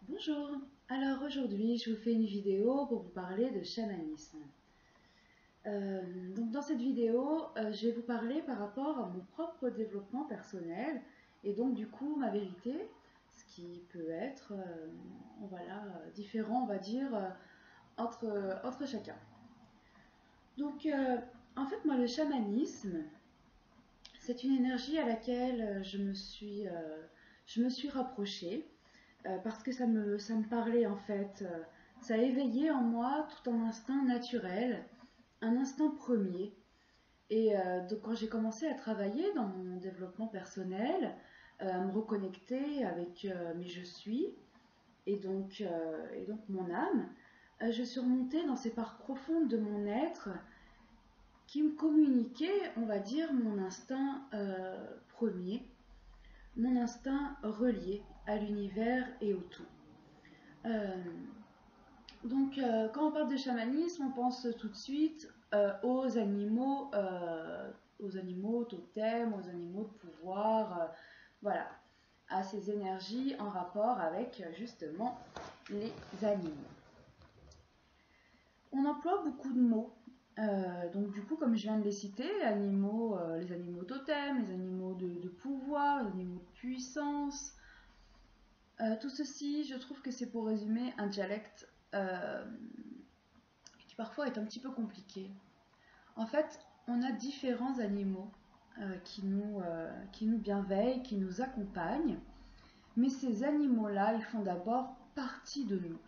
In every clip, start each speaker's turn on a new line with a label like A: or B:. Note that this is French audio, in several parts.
A: Bonjour, alors aujourd'hui je vous fais une vidéo pour vous parler de chamanisme. Donc dans cette vidéo, je vais vous parler par rapport à mon propre développement personnel et donc du coup ma vérité, ce qui peut être voilà, différent on va dire entre chacun. Donc en fait moi le chamanisme, c'est une énergie à laquelle je me suis rapprochée parce que ça me parlait en fait. Ça a éveillé en moi tout un instinct naturel, un instinct premier. Et donc quand j'ai commencé à travailler dans mon développement personnel, à me reconnecter avec mes je suis et donc mon âme, je suis remontée dans ces parts profondes de mon être qui me communiquaient, on va dire, mon instinct premier, mon instinct relié à l'univers et au tout. Euh, quand on parle de chamanisme, on pense tout de suite aux animaux totems, aux animaux de pouvoir, voilà, à ces énergies en rapport avec justement les animaux. On emploie beaucoup de mots. Donc du coup, comme je viens de les citer, les animaux totems, les animaux de pouvoir, les animaux de puissance, tout ceci, je trouve que c'est pour résumer un dialecte qui parfois est un petit peu compliqué. En fait, on a différents animaux qui nous bienveillent, qui nous accompagnent, mais ces animaux-là, ils font d'abord partie de nous.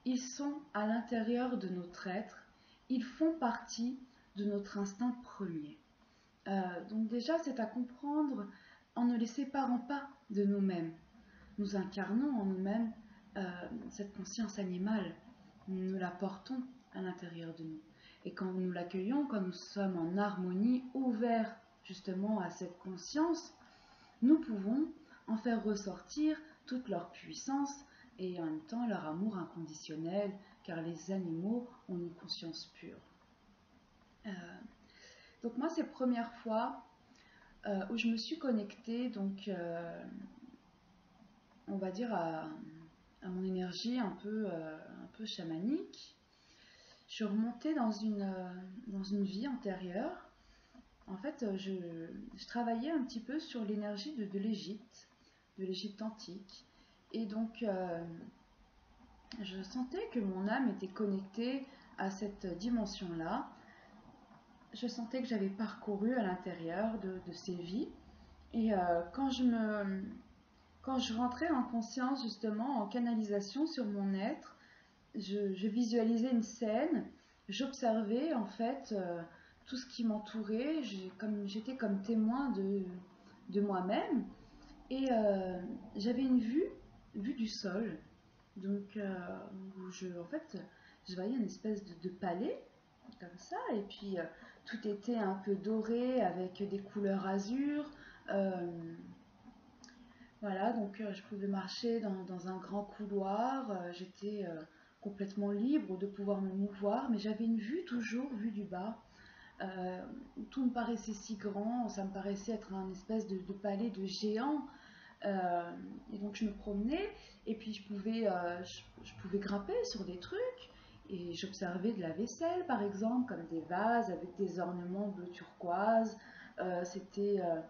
A: Ils sont à l'intérieur de notre être, ils font partie de notre instinct premier. Donc déjà, c'est à comprendre en ne les séparant pas de nous-mêmes. Nous incarnons en nous-mêmes cette conscience animale. Nous la portons à l'intérieur de nous. Et quand nous l'accueillons, quand nous sommes en harmonie, ouverts justement à cette conscience, nous pouvons en faire ressortir toute leur puissance et en même temps leur amour inconditionnel, car les animaux ont une conscience pure. Euh, donc moi, c'est la première fois où je me suis connectée, on va dire, à mon énergie un peu chamanique. Je suis remontée dans une vie antérieure. En fait, je travaillais un petit peu sur l'énergie de l'Égypte antique. Et donc, je sentais que mon âme était connectée à cette dimension-là. Je sentais que j'avais parcouru à l'intérieur de ces vies. Et quand je rentrais en conscience, justement, en canalisation sur mon être, je visualisais une scène, j'observais en fait tout ce qui m'entourait, j'étais comme témoin de moi-même et j'avais une vue du sol, donc en fait, je voyais une espèce de palais comme ça et puis tout était un peu doré avec des couleurs azur. euh, voilà, donc je pouvais marcher dans un grand couloir, j'étais complètement libre de pouvoir me mouvoir, mais j'avais une vue toujours, vue du bas, où tout me paraissait si grand, ça me paraissait être un espèce de palais de géant. Et donc je me promenais, et puis je pouvais grimper sur des trucs, et j'observais de la vaisselle par exemple, comme des vases avec des ornements bleu turquoise. Euh, c'était euh,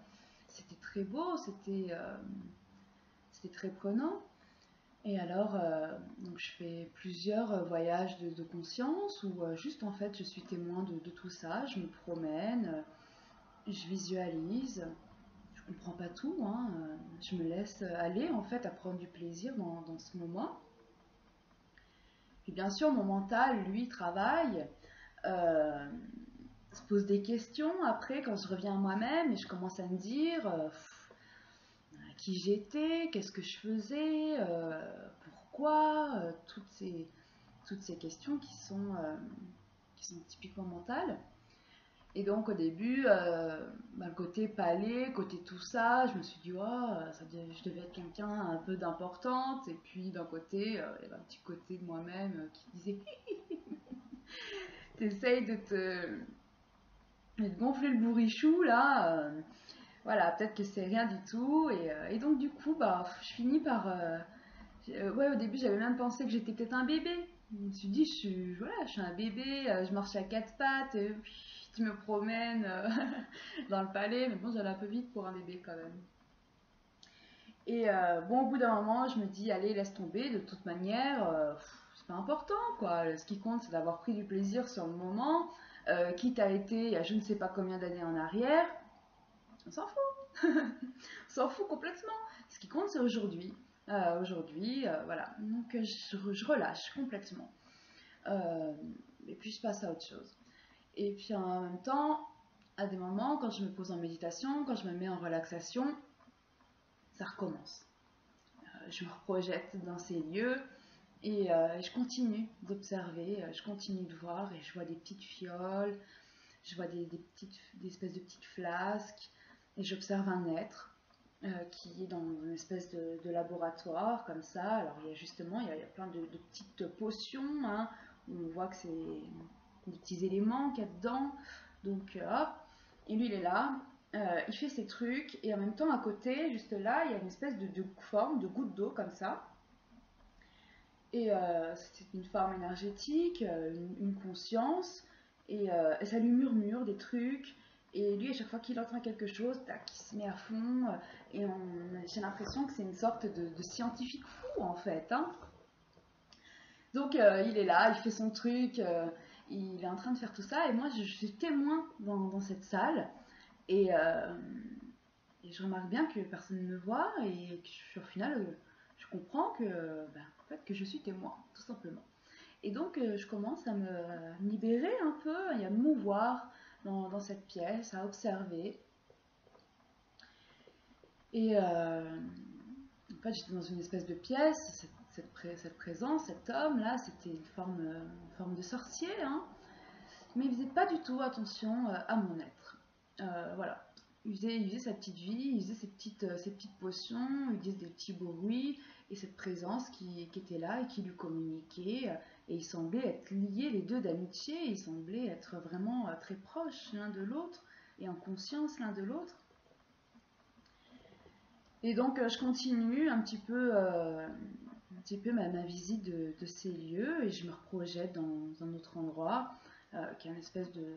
A: C'était très beau, c'était très prenant. Et alors, donc je fais plusieurs voyages de conscience où juste en fait je suis témoin de tout ça. Je me promène, je visualise, je comprends pas tout, hein, je me laisse aller en fait à prendre du plaisir dans ce moment. Et bien sûr, mon mental, lui, travaille, euh, se pose des questions après quand je reviens à moi-même et je commence à me dire qui j'étais, qu'est-ce que je faisais, pourquoi, toutes ces questions qui sont typiquement mentales. Et donc au début, le côté palais, côté tout ça, je me suis dit, je devais être quelqu'un un peu d'importante. Et puis d'un côté, il y avait un petit côté de moi-même qui disait, t'essayes de te gonfler le bourrichou là. Voilà, peut-être que c'est rien du tout. Et donc du coup, je finis par Ouais, au début, j'avais même pensé que j'étais peut-être un bébé. Je me suis dit, voilà, je suis un bébé, je marche à quatre pattes, puis tu me promènes dans le palais, mais bon, j'allais un peu vite pour un bébé quand même. Et bon, au bout d'un moment, je me dis, allez, laisse tomber, de toute manière, c'est pas important, quoi. Ce qui compte, c'est d'avoir pris du plaisir sur le moment, quitte à été il y a je ne sais pas combien d'années en arrière, on s'en fout. On s'en fout complètement. Ce qui compte, c'est aujourd'hui. Aujourd'hui, voilà. Donc, je relâche complètement. Euh, et puis, je passe à autre chose. Et puis, en même temps, à des moments, quand je me pose en méditation, quand je me mets en relaxation, ça recommence. Je me projette dans ces lieux et je continue d'observer, je continue de voir et je vois des petites fioles, je vois des espèces de petites flasques et j'observe un être qui est dans une espèce de laboratoire comme ça. Alors il y a justement il y a plein de petites potions, hein, où on voit que c'est des petits éléments qu'il y a dedans. Donc hop, et lui il est là, il fait ses trucs et en même temps à côté, juste là, il y a une espèce de forme, de goutte d'eau comme ça. Et c'est une forme énergétique, une conscience, et ça lui murmure des trucs. Et lui, à chaque fois qu'il entend quelque chose, tac, il se met à fond. Et j'ai l'impression que c'est une sorte de scientifique fou, en fait, hein. Donc, il est là, il fait son truc, il est en train de faire tout ça. Et moi, je suis témoin dans cette salle. Et, euh, et je remarque bien que personne ne me voit. Et que, au final, je comprends que, ben, en fait, que je suis témoin, tout simplement. Et donc, je commence à me libérer un peu et à me mouvoir dans cette pièce, à observer. Et en fait, j'étais dans une espèce de pièce, cette présence, cet homme-là, c'était une forme de sorcier, hein, mais il faisait pas du tout attention à mon être. Voilà. Il faisait sa petite vie, il faisait ses petites potions, il faisait des petits bruits, et cette présence qui était là et qui lui communiquait. Et ils semblaient être liés les deux d'amitié, ils semblaient être vraiment très proches l'un de l'autre, et en conscience l'un de l'autre. Et donc je continue un petit peu ma visite de ces lieux, et je me reprojette dans un autre endroit, qui est une espèce de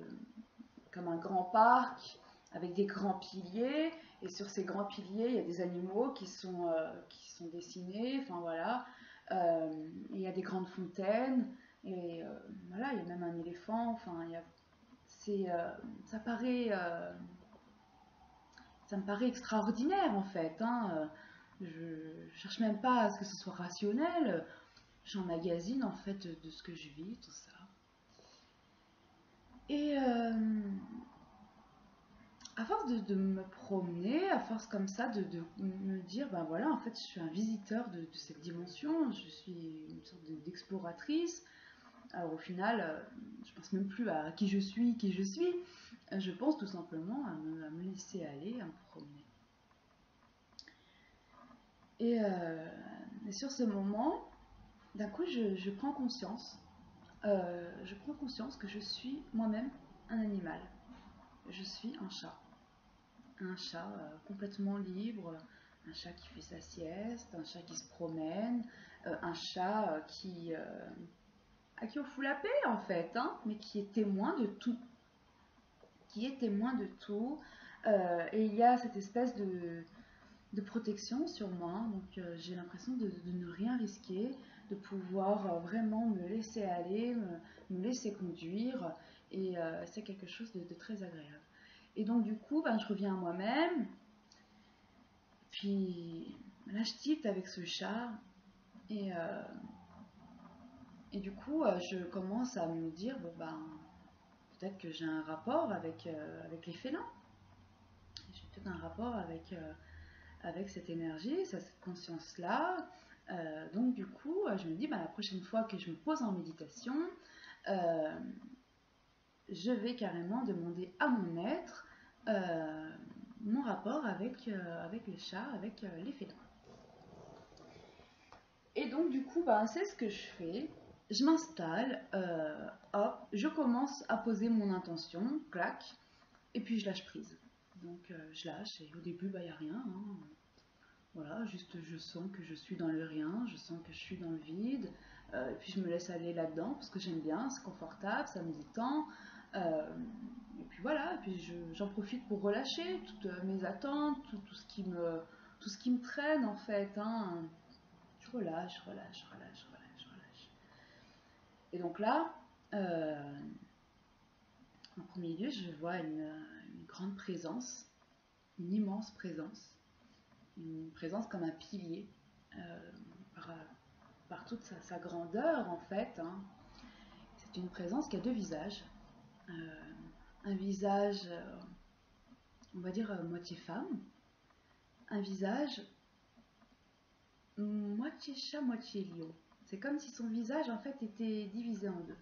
A: comme un grand parc avec des grands piliers, et sur ces grands piliers il y a des animaux qui sont dessinés, enfin voilà. Il y a des grandes fontaines, et voilà, il y a même un éléphant, enfin il y a, ça paraît ça me paraît extraordinaire en fait, hein. Je cherche même pas à ce que ce soit rationnel, j'emmagasine en fait de ce que je vis, tout ça. Et à force de me promener, à force comme ça de me dire, ben voilà, en fait, je suis un visiteur de cette dimension, je suis une sorte d'exploratrice. Alors au final, je pense même plus à qui je suis. Je pense tout simplement à me laisser aller, à me promener. Et, et sur ce moment, d'un coup, je prends conscience. Je prends conscience que je suis moi-même un animal. Je suis un chat. Un chat complètement libre, un chat qui fait sa sieste, un chat qui se promène, un chat à qui on fout la paix en fait, hein, mais qui est témoin de tout. Qui est témoin de tout. Et il y a cette espèce de protection sur moi, donc j'ai l'impression de ne rien risquer, de pouvoir vraiment me laisser aller, me laisser conduire, et c'est quelque chose de très agréable. Et donc du coup, ben, je reviens à moi-même, puis là je tilte avec ce chat, et, euh, et du coup je commence à me dire, bon ben, peut-être que j'ai un rapport avec les félins, j'ai peut-être un rapport avec cette énergie, cette conscience-là. Donc du coup, je me dis, bah, la prochaine fois que je me pose en méditation, euh, je vais carrément demander à mon être mon rapport avec les chats, avec les félins. Et donc du coup, bah, c'est ce que je fais. Je m'installe, hop, je commence à poser mon intention, clac, et puis je lâche prise. Donc je lâche, et au début, il n'y a rien, hein. Voilà, juste je sens que je suis dans le rien, je sens que je suis dans le vide, et puis je me laisse aller là-dedans parce que j'aime bien, c'est confortable, ça me détend. euh, et puis voilà, et puis j'en profite pour relâcher toutes mes attentes, tout ce qui me traîne en fait, hein. Je relâche, relâche, relâche, relâche, relâche. Et donc là, en premier lieu, je vois une grande présence, une immense présence, une présence comme un pilier, euh, par, par toute sa grandeur en fait, hein. C'est une présence qui a deux visages. Euh, un visage, on va dire, moitié femme, un visage moitié chat, moitié lion. C'est comme si son visage en fait était divisé en deux.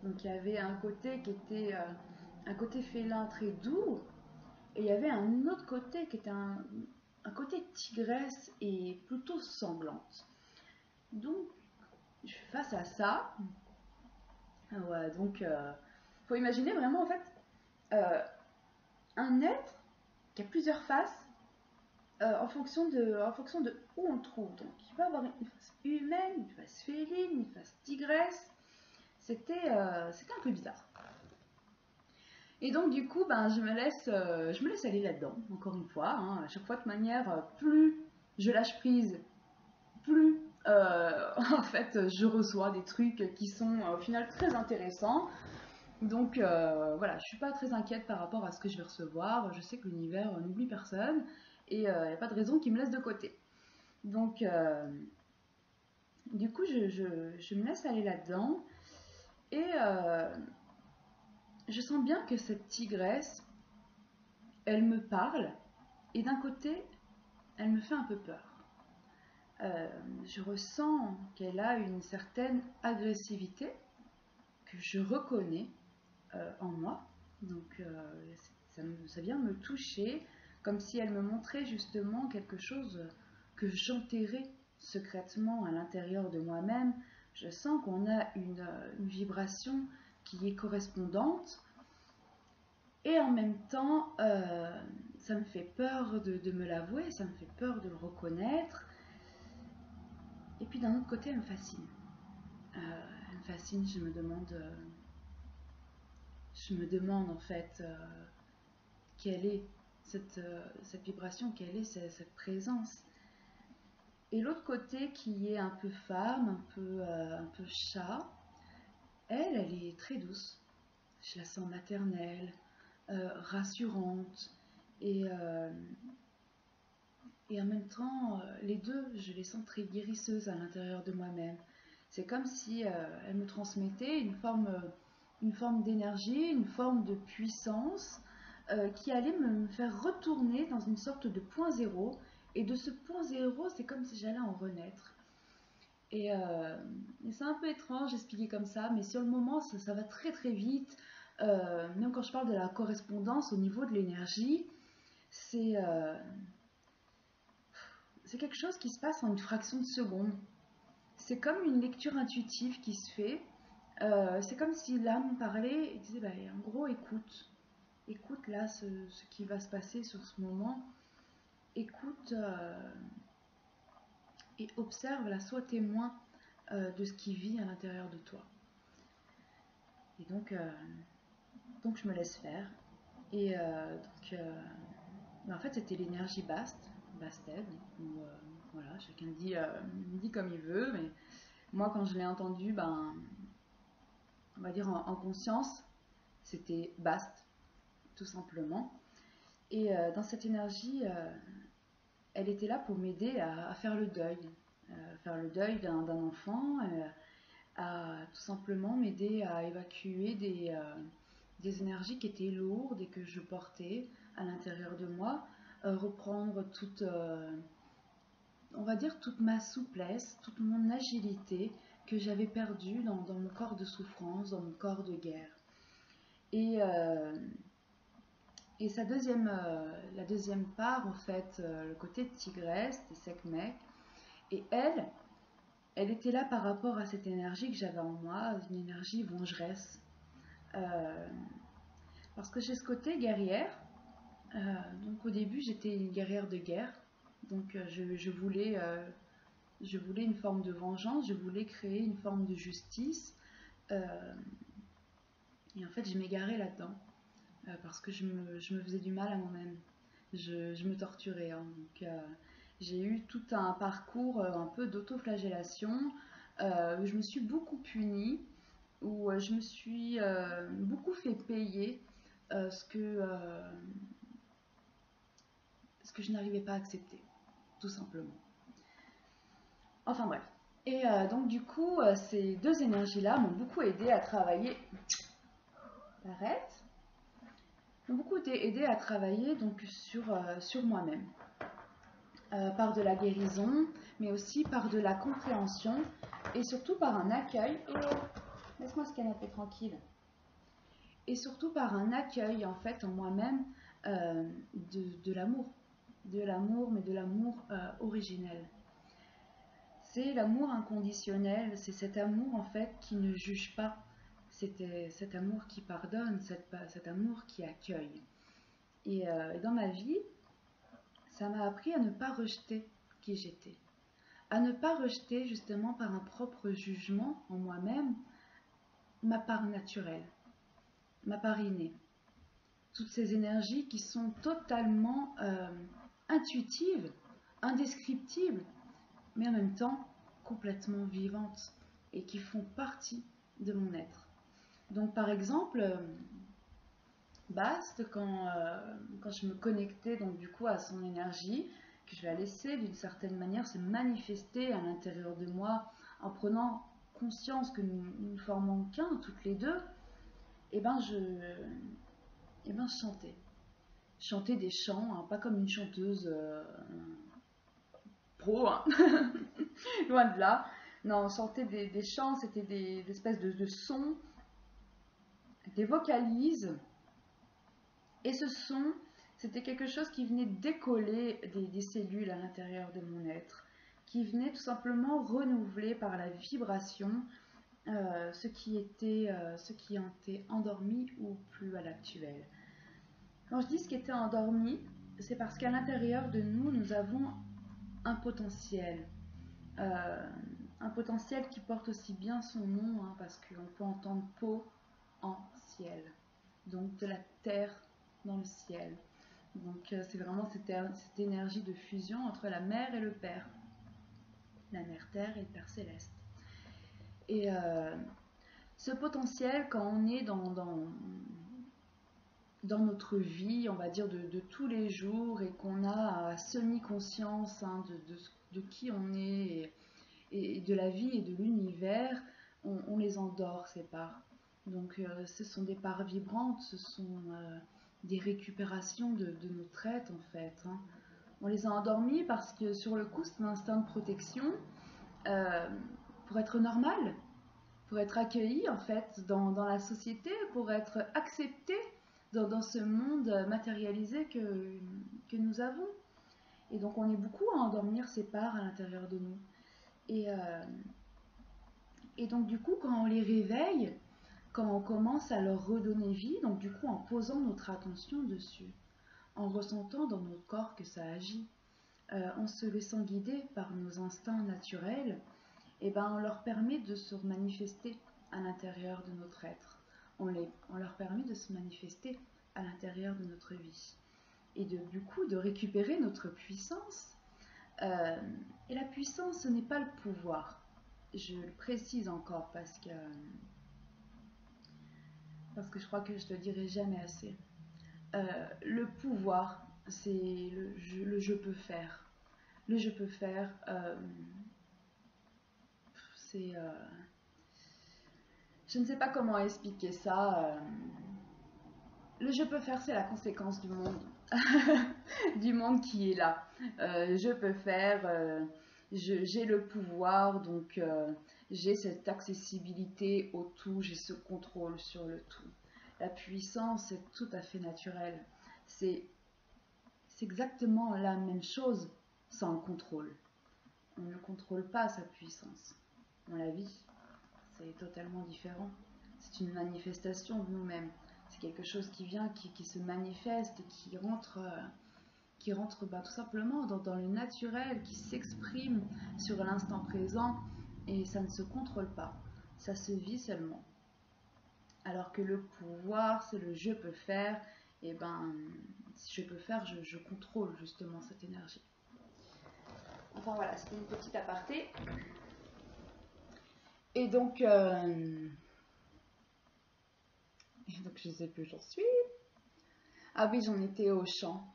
A: Donc il y avait un côté qui était un côté félin très doux, et il y avait un autre côté qui était un côté tigresse et plutôt sanglante. Donc je suis face à ça. Ouais, donc faut imaginer vraiment en fait euh, un être qui a plusieurs faces en fonction de où on le trouve. Donc il peut avoir une face humaine, une face féline, une face tigresse. C'était un peu bizarre. Et donc du coup, ben, je me laisse aller là-dedans, encore une fois, hein. À chaque fois de manière, plus je lâche prise, plus en fait je reçois des trucs qui sont au final très intéressants. Donc voilà, je suis pas très inquiète par rapport à ce que je vais recevoir. Je sais que l'univers n'oublie personne et il n'y a pas de raison qu'il me laisse de côté. Donc du coup, je me laisse aller là-dedans et je sens bien que cette tigresse, elle me parle et d'un côté, elle me fait un peu peur. Euh, je ressens qu'elle a une certaine agressivité que je reconnais en moi. Donc ça vient me toucher comme si elle me montrait justement quelque chose que j'enterrais secrètement à l'intérieur de moi-même. Je sens qu'on a une vibration qui est correspondante et en même temps ça me fait peur de me l'avouer, ça me fait peur de le reconnaître. Et puis d'un autre côté, elle me fascine. Elle me fascine, je me demande en fait quelle est cette vibration, quelle est cette présence. Et l'autre côté qui est un peu femme, un peu chat, elle est très douce. Je la sens maternelle, rassurante et, euh, et en même temps, les deux, je les sens très guérisseuses à l'intérieur de moi-même. C'est comme si elle me transmettait une forme d'énergie, une forme de puissance qui allait me faire retourner dans une sorte de point zéro. Et de ce point zéro, c'est comme si j'allais en renaître. Et c'est un peu étrange d'expliquer comme ça, mais sur le moment, ça va très très vite. Même quand je parle de la correspondance au niveau de l'énergie, c'est c'est quelque chose qui se passe en une fraction de seconde. C'est comme une lecture intuitive qui se fait. C'est comme si l'âme parlait et disait, bah, en gros, écoute. Écoute là ce qui va se passer sur ce moment. Écoute et observe là, sois témoin de ce qui vit à l'intérieur de toi. Et donc je me laisse faire. Et mais en fait, c'était l'énergie Basted. Voilà, chacun dit comme il veut, mais moi, quand je l'ai entendu, ben, on va dire en conscience, c'était Bast, tout simplement. Et dans cette énergie, elle était là pour m'aider à faire le deuil d'un enfant, à tout simplement m'aider à évacuer des énergies qui étaient lourdes et que je portais à l'intérieur de moi, reprendre on va dire toute ma souplesse, toute mon agilité que j'avais perdue dans mon corps de souffrance, dans mon corps de guerre. Et, euh, et la deuxième part, en fait, le côté tigresse, c'était Sekhmet. Et elle était là par rapport à cette énergie que j'avais en moi, une énergie vengeresse. Euh, Parce que j'ai ce côté guerrière. Donc au début, j'étais une guerrière de guerre. Donc je voulais une forme de vengeance, je voulais créer une forme de justice. euh, et en fait, je m'égarais là-dedans parce que je me faisais du mal à moi-même. Je me torturais, hein. Donc, j'ai eu tout un parcours un peu d'autoflagellation où je me suis beaucoup punie, où je me suis beaucoup fait payer euh, ce que, euh, ce que je n'arrivais pas à accepter, tout simplement. Enfin bref. Et donc du coup, ces deux énergies-là m'ont beaucoup aidé à travailler. Arrête. M'ont beaucoup aidé à travailler donc sur moi-même, par de la guérison, mais aussi par de la compréhension et surtout par un accueil. Laisse-moi ce canapé tranquille. Et surtout par un accueil en fait en moi-même de l'amour, mais de l'amour originel. C'est l'amour inconditionnel, c'est cet amour en fait qui ne juge pas, c'est cet amour qui pardonne, cet amour qui accueille. Et dans ma vie, ça m'a appris à ne pas rejeter qui j'étais, à ne pas rejeter justement par un propre jugement en moi-même ma part naturelle, ma part innée. Toutes ces énergies qui sont totalement intuitives, indescriptibles, mais en même temps complètement vivantes et qui font partie de mon être. Donc par exemple, Bast, quand je me connectais donc du coup à son énergie, que je la laissais d'une certaine manière se manifester à l'intérieur de moi en prenant conscience que nous ne formons qu'un toutes les deux, et ben je, et ben je chantais. Je chantais des chants, hein, pas comme une chanteuse pro, hein. Loin de là. Non, on chantait des chants, c'était des espèces de sons, des vocalises. Et ce son, c'était quelque chose qui venait décoller des cellules à l'intérieur de mon être, qui venait tout simplement renouveler par la vibration ce qui était endormi ou plus à l'actuel. Quand je dis ce qui était endormi, c'est parce qu'à l'intérieur de nous, nous avons un potentiel. Euh, un potentiel qui porte aussi bien son nom, hein, parce qu'on peut entendre peau en ciel. Donc de la terre dans le ciel. Donc c'est vraiment cette énergie de fusion entre la mère et le père. La mère terre et le père céleste. Et ce potentiel, quand on est dans notre vie, on va dire de tous les jours, et qu'on a semi-conscience hein, de qui on est et de la vie et de l'univers, on les endort, ces parts. Donc ce sont des parts vibrantes, ce sont des récupérations de notre être en fait, hein. On les a endormis parce que sur le coup c'est un instinct de protection euh, pour être normal, pour être accueilli en fait dans la société, pour être accepté dans ce monde matérialisé que nous avons. Et donc on est beaucoup à endormir ces parts à l'intérieur de nous. Et, euh, et donc du coup quand on les réveille, quand on commence à leur redonner vie, donc du coup en posant notre attention dessus, en ressentant dans notre corps que ça agit, en se laissant guider par nos instincts naturels, et ben on leur permet de se manifester à l'intérieur de notre être. On leur permet de se manifester à l'intérieur de notre vie. Et du coup de récupérer notre puissance. Euh, et la puissance, ce n'est pas le pouvoir. Je le précise encore parce que je crois que je ne le dirai jamais assez. Le pouvoir, c'est le je peux faire. Le je peux faire, c'est... je ne sais pas comment expliquer ça. Le je peux faire, c'est la conséquence du monde. Du monde qui est là. Je peux faire, j'ai le pouvoir, donc j'ai cette accessibilité au tout, j'ai ce contrôle sur le tout. La puissance est tout à fait naturelle. C'est exactement la même chose sans le contrôle. On ne contrôle pas sa puissance. On la vit. C'est totalement différent. C'est une manifestation de nous-mêmes. C'est quelque chose qui vient, qui se manifeste et qui rentre tout simplement dans le naturel, qui s'exprime sur l'instant présent et ça ne se contrôle pas, ça se vit seulement. Alors que le pouvoir, c'est le je peux faire, et ben si je peux faire, je contrôle justement cette énergie. Enfin voilà, c'était une petite aparté. Et donc je sais plus où j'en suis. Ah oui, j'en étais au chant.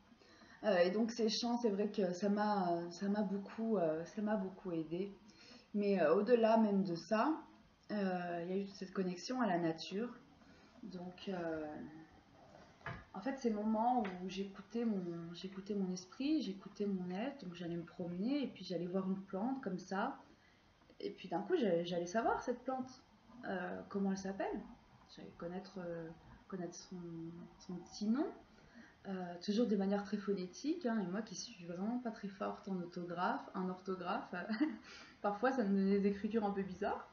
A: Et donc ces chants, c'est vrai que ça m'a beaucoup aidé. Mais au-delà même de ça, il y a eu cette connexion à la nature. Donc en fait, ces moments où j'écoutais mon esprit, j'écoutais mon être, donc j'allais me promener et puis j'allais voir une plante comme ça. Et puis d'un coup, j'allais savoir cette plante, comment elle s'appelle. J'allais connaître son petit nom. Toujours de manière très phonétique, hein, et moi qui suis vraiment pas très forte en orthographe, parfois ça me donnait des écritures un peu bizarres,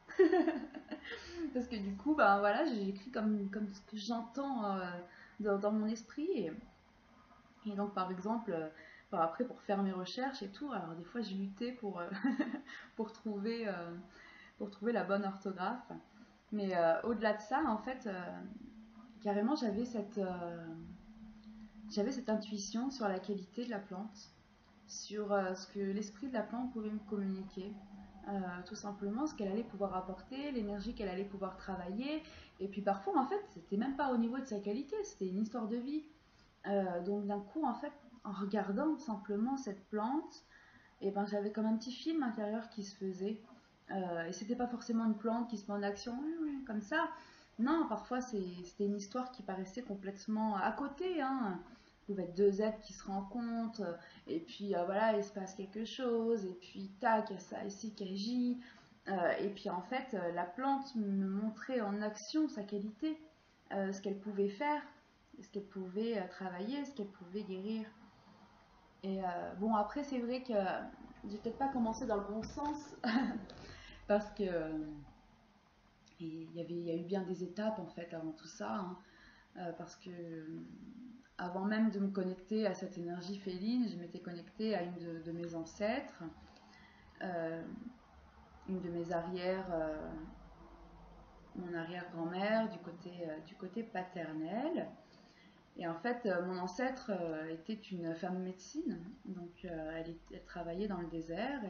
A: parce que du coup, ben voilà, j'écris comme ce que j'entends dans mon esprit, et donc par exemple, après pour faire mes recherches et tout, alors des fois j'ai lutté pour pour trouver la bonne orthographe, mais au-delà de ça, en fait, carrément j'avais cette intuition sur la qualité de la plante, sur ce que l'esprit de la plante pouvait me communiquer. Tout simplement ce qu'elle allait pouvoir apporter, l'énergie qu'elle allait pouvoir travailler. Et puis parfois, en fait, c'était même pas au niveau de sa qualité, c'était une histoire de vie. Donc d'un coup, en fait, en regardant simplement cette plante, et ben, j'avais comme un petit film intérieur qui se faisait. Et c'était pas forcément une plante qui se met en action comme ça. Non, parfois c'était une histoire qui paraissait complètement à côté, hein. Il pouvait être deux êtres qui se rencontrent, et puis voilà, il se passe quelque chose, et puis tac, il y a ça ici qui agit. Et puis en fait, la plante me montrait en action sa qualité, ce qu'elle pouvait faire, ce qu'elle pouvait travailler, ce qu'elle pouvait guérir. Et bon, après, c'est vrai que j'ai peut-être pas commencé dans le bon sens, parce que il y a eu bien des étapes en fait avant tout ça, hein. Parce que avant même de me connecter à cette énergie féline, je m'étais connectée à une de mes ancêtres, euh, une de mes mon arrière-grand-mère du côté paternel. Et en fait, mon ancêtre était une femme médecine, donc elle travaillait dans le désert,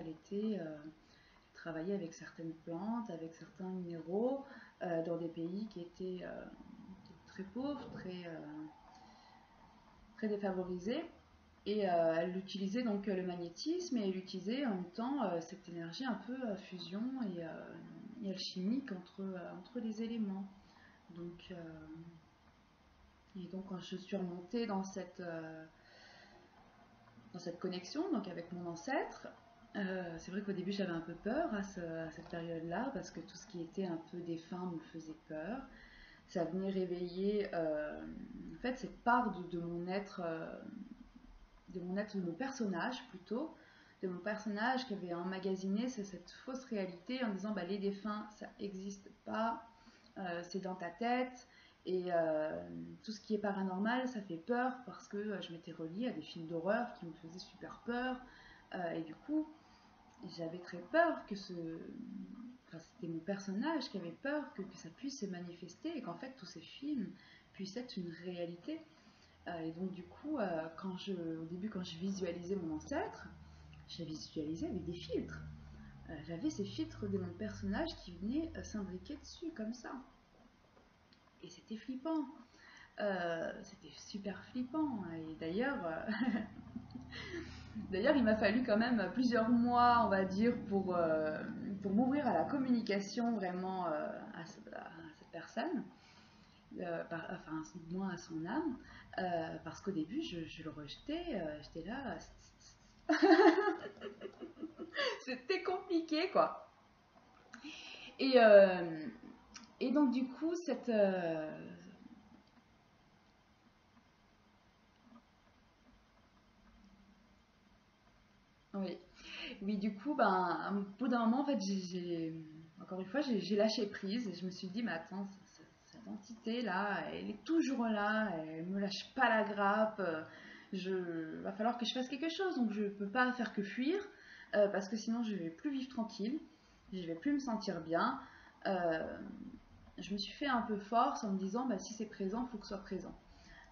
A: travaillait avec certaines plantes, avec certains minéraux, dans des pays qui étaient très pauvres, très défavorisés. Et elle utilisait donc le magnétisme et elle utilisait en même temps cette énergie un peu fusion et alchimique entre les éléments. Donc, et donc quand je suis remontée dans cette connexion donc avec mon ancêtre, c'est vrai qu'au début j'avais un peu peur à cette période-là parce que tout ce qui était un peu défunt me faisait peur. Ça venait réveiller en fait cette part de mon personnage plutôt, de mon personnage qui avait emmagasiné cette fausse réalité en disant bah, les défunts ça n'existe pas, c'est dans ta tête. Et tout ce qui est paranormal, ça fait peur parce que je m'étais reliée à des films d'horreur qui me faisaient super peur. Et du coup, j'avais très peur que Enfin, c'était mon personnage qui avait peur que ça puisse se manifester et qu'en fait tous ces films puissent être une réalité. Et donc du coup, au début quand je visualisais mon ancêtre, je la visualisais avec des filtres. J'avais ces filtres de mon personnage qui venaient s'imbriquer dessus comme ça. Et c'était flippant. C'était super flippant. Et d'ailleurs, il m'a fallu quand même plusieurs mois, on va dire, pour m'ouvrir à la communication vraiment à cette personne, enfin, moins à son âme, parce qu'au début, je le rejetais, j'étais là, c'était compliqué, quoi. Et, euh, et donc, du coup, oui. Oui, du coup, ben, au bout d'un moment, en fait, encore une fois, j'ai lâché prise et je me suis dit, mais attends, cette entité-là, elle est toujours là, elle me lâche pas la grappe, va falloir que je fasse quelque chose, donc je ne peux pas faire que fuir, parce que sinon je vais plus vivre tranquille, je vais plus me sentir bien. Euh, je me suis fait un peu force en me disant, bah, si c'est présent, il faut que ce soit présent.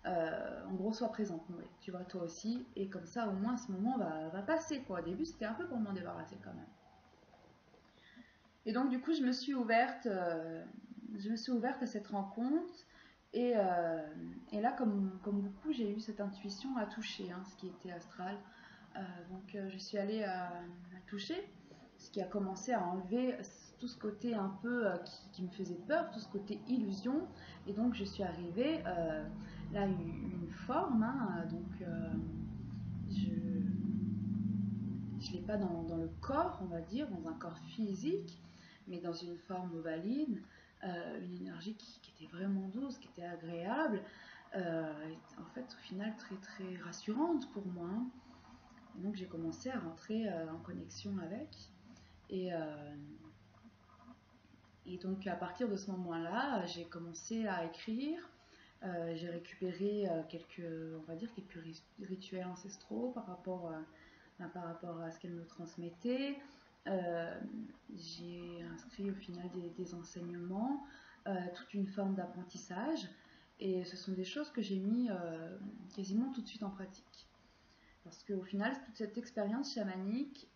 A: En gros, sois présente, oui, tu vois, toi aussi, et comme ça, au moins, ce moment va passer, quoi. Au début, c'était un peu pour m'en débarrasser quand même. Et donc, du coup, je me suis ouverte à cette rencontre. Et là, comme beaucoup, j'ai eu cette intuition à toucher, hein, ce qui était astral. Je suis allée à toucher, ce qui a commencé à enlever tout ce côté un peu qui me faisait peur, tout ce côté illusion. Et donc, je suis arrivée là, une forme, hein, je ne l'ai pas dans le corps, on va dire, dans un corps physique, mais dans une forme ovaline, une énergie qui était vraiment douce, qui était agréable, en fait, au final, très très rassurante pour moi. Et donc, j'ai commencé à rentrer en connexion avec. Et, euh, et donc, à partir de ce moment-là, j'ai commencé à écrire. J'ai récupéré on va dire, quelques rituels ancestraux par rapport à ce qu'elle me transmettait. Euh, j'ai inscrit au final des enseignements, toute une forme d'apprentissage. Et ce sont des choses que j'ai mis quasiment tout de suite en pratique. Parce qu'au final, toute cette expérience chamanique,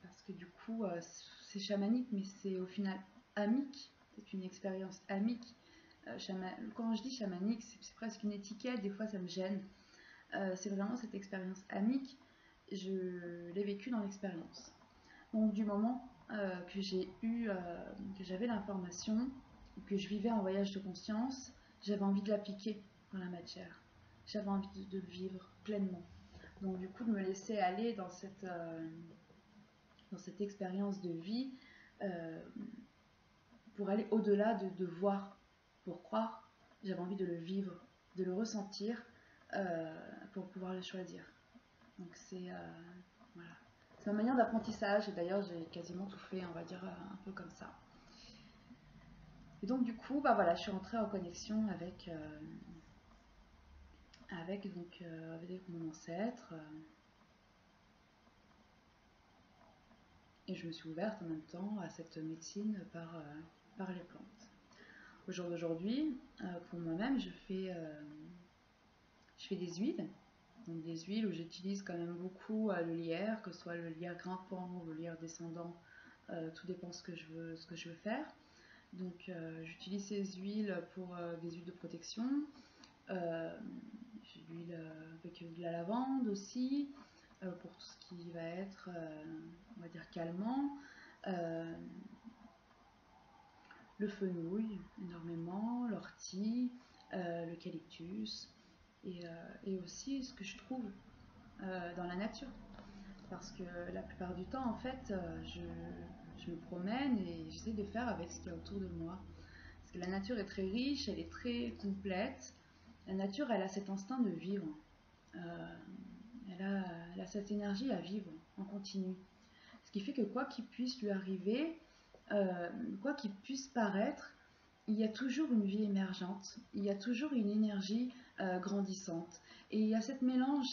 A: parce que du coup, c'est chamanique, mais c'est au final amique. C'est une expérience amique. Quand je dis chamanique, c'est presque une étiquette, des fois ça me gêne. C'est vraiment cette expérience amique, je l'ai vécue dans l'expérience. Donc du moment que j'avais l'information, que je vivais un voyage de conscience, j'avais envie de l'appliquer dans la matière. J'avais envie de le vivre pleinement. Donc du coup de me laisser aller dans cette expérience de vie euh, pour aller au-delà de voir, pour croire. J'avais envie de le vivre, de le ressentir pour pouvoir le choisir. Donc voilà. C'est ma manière d'apprentissage et d'ailleurs j'ai quasiment tout fait, on va dire un peu comme ça. Et donc du coup, bah voilà, je suis rentrée en connexion avec mon ancêtre et je me suis ouverte en même temps à cette médecine par les plantes. Au jour d'aujourd'hui, pour moi-même, je fais des huiles. Donc des huiles où j'utilise quand même beaucoup le lierre, que ce soit le lierre grimpant ou le lierre descendant, tout dépend ce que je veux faire. Donc j'utilise ces huiles pour des huiles de protection. J'ai l'huile avec de la lavande aussi, pour tout ce qui va être, on va dire, calmant. Euh, le fenouil, énormément, l'ortie, l'eucalyptus, et aussi ce que je trouve dans la nature. Parce que la plupart du temps, en fait, je me promène et j'essaie de faire avec ce qu'il y a autour de moi. Parce que la nature est très riche, elle est très complète. La nature, elle a cet instinct de vivre. Euh, elle a cette énergie à vivre en continu. Ce qui fait que quoi qu'il puisse lui arriver, quoi qu'il puisse paraître, il y a toujours une vie émergente, il y a toujours une énergie grandissante. Et il y a cette mélange,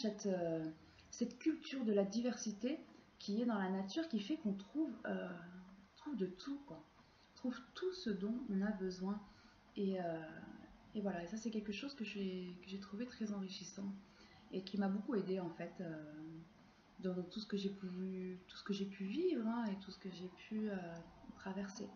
A: cette culture de la diversité qui est dans la nature qui fait qu'on trouve de tout, quoi. On trouve tout ce dont on a besoin. Et, euh, et voilà, et ça c'est quelque chose que j'ai trouvé très enrichissant et qui m'a beaucoup aidé en fait dans tout ce que j'ai pu vivre, hein, et tout ce que j'ai pu traverser.